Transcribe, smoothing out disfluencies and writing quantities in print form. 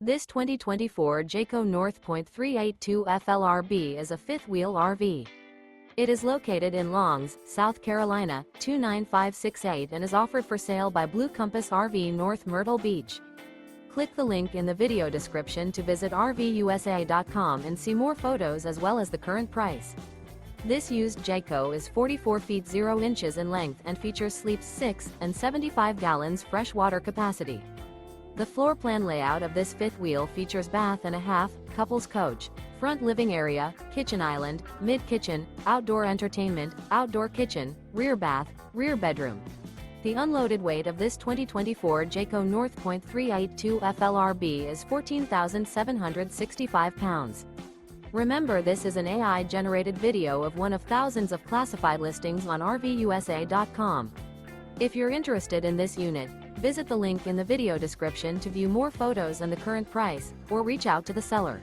This 2024 Jayco North Point 382 FLRB is a fifth-wheel RV. It is located in Longs, South Carolina, 29568 and is offered for sale by Blue Compass RV North Myrtle Beach. Click the link in the video description to visit RVUSA.com and see more photos as well as the current price. This used Jayco is 44 feet 0 inches in length and features sleeps 6 and 75 gallons fresh water capacity. The floor plan layout of this fifth wheel features bath and a half, couples coach, front living area, kitchen island, mid-kitchen, outdoor entertainment, outdoor kitchen, rear bath, rear bedroom. The unloaded weight of this 2024 Jayco North Point 382 FLRB is 14,765 pounds. Remember, this is an AI-generated video of one of thousands of classified listings on RVUSA.com. If you're interested in this unit, visit the link in the video description to view more photos and the current price, or reach out to the seller.